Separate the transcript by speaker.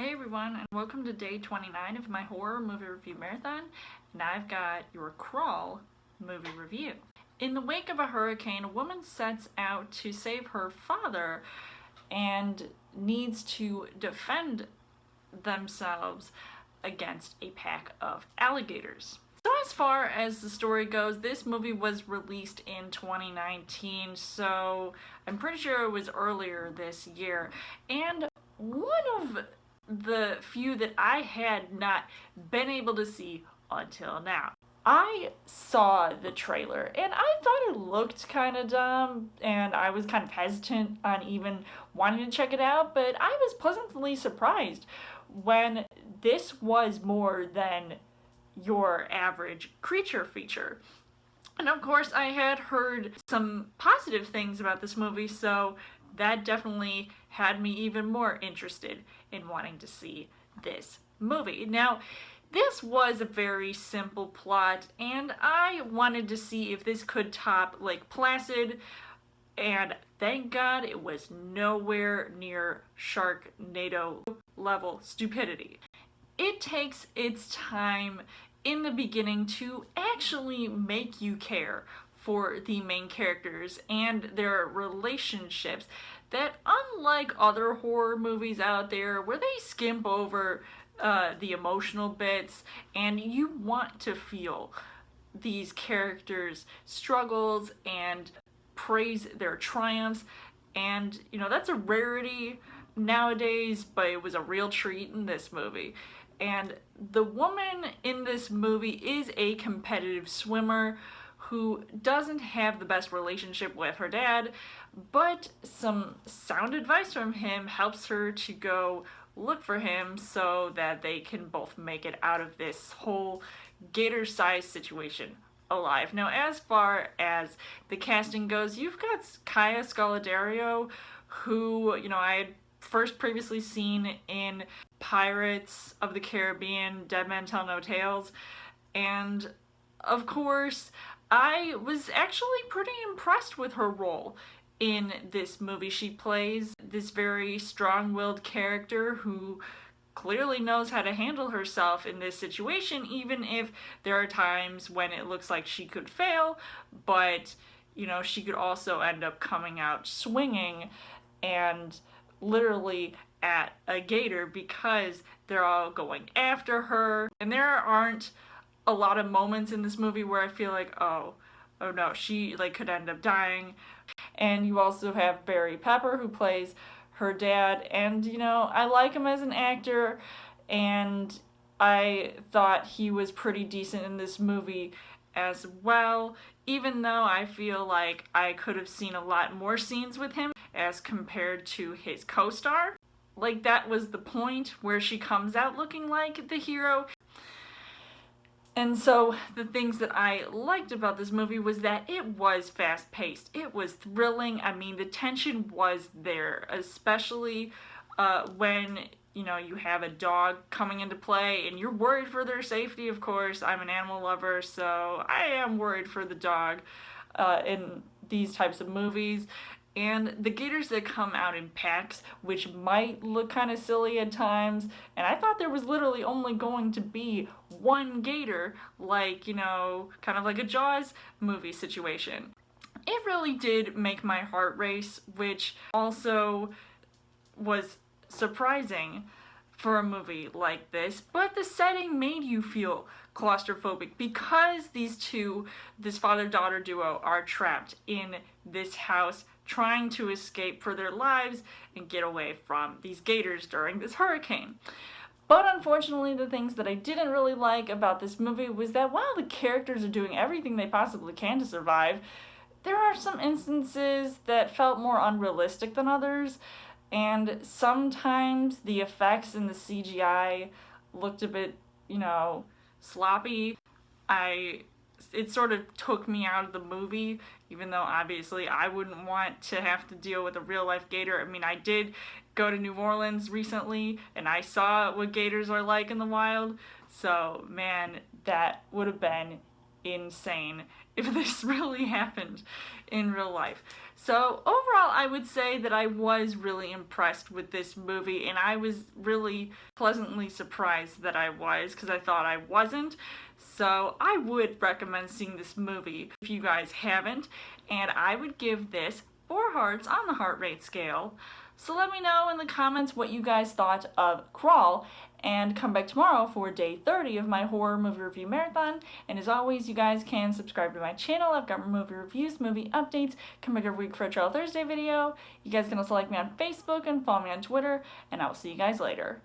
Speaker 1: Hey everyone, and welcome to day 29 of my horror movie review marathon, and I've got your Crawl movie review. In the wake of a hurricane, a woman sets out to save her father and needs to defend themselves against a pack of alligators. So as far as the story goes, this movie was released in 2019, so I'm pretty sure it was earlier this year, and one of the few that I had not been able to see until now. I saw the trailer and I thought it looked kind of dumb, and I was kind of hesitant on even wanting to check it out, but I was pleasantly surprised when this was more than your average creature feature. And of course, I had heard some positive things about this movie, so that definitely had me even more interested in wanting to see this movie. Now, this was a very simple plot, and I wanted to see if this could top Lake Placid, and thank God it was nowhere near Sharknado level stupidity. It takes its time in the beginning to actually make you care for the main characters and their relationships, that unlike other horror movies out there where they skimp over the emotional bits and you want to feel these characters' struggles and praise their triumphs, and that's a rarity nowadays, but it was a real treat in this movie. And the woman in this movie is a competitive swimmer who doesn't have the best relationship with her dad, but some sound advice from him helps her to go look for him so that they can both make it out of this whole gator-sized situation alive. Now, as far as the casting goes, you've got Kaya Scodelario, who, I had first previously seen in Pirates of the Caribbean, Dead Men Tell No Tales, and of course, I was actually pretty impressed with her role in this movie. She plays this very strong-willed character who clearly knows how to handle herself in this situation, even if there are times when it looks like she could fail, but she could also end up coming out swinging and literally at a gator because they're all going after her. And there aren't a lot of moments in this movie where I feel like, oh no, she could end up dying. And you also have Barry Pepper, who plays her dad, and I like him as an actor, and I thought he was pretty decent in this movie as well, even though I feel like I could have seen a lot more scenes with him as compared to his co-star. That was the point where she comes out looking like the hero. And so the things that I liked about this movie was that it was fast-paced. It was thrilling. I mean, the tension was there, especially when, you have a dog coming into play and you're worried for their safety, of course. I'm an animal lover, so I am worried for the dog in these types of movies. And the gators that come out in packs, which might look kind of silly at times, and I thought there was literally only going to be one gator, kind of like a Jaws movie situation. It really did make my heart race, which also was surprising for a movie like this, but the setting made you feel claustrophobic because this father-daughter duo, are trapped in this house trying to escape for their lives and get away from these gators during this hurricane. But unfortunately, the things that I didn't really like about this movie was that while the characters are doing everything they possibly can to survive, there are some instances that felt more unrealistic than others, and sometimes the effects in the CGI looked a bit, sloppy. It sort of took me out of the movie, even though obviously I wouldn't want to have to deal with a real-life gator. I mean, I did go to New Orleans recently, and I saw what gators are like in the wild, so man, that would have been insane if this really happened in real life. So overall, I would say that I was really impressed with this movie, and I was really pleasantly surprised that I was, because I thought I wasn't. So I would recommend seeing this movie if you guys haven't, and I would give this 4 hearts on the heart rate scale. So let me know in the comments what you guys thought of Crawl, and come back tomorrow for day 30 of my horror movie review marathon. And as always, you guys can subscribe to my channel. I've got movie reviews, movie updates, come back every week for a Trial Thursday video. You guys can also like me on Facebook and follow me on Twitter, and I will see you guys later.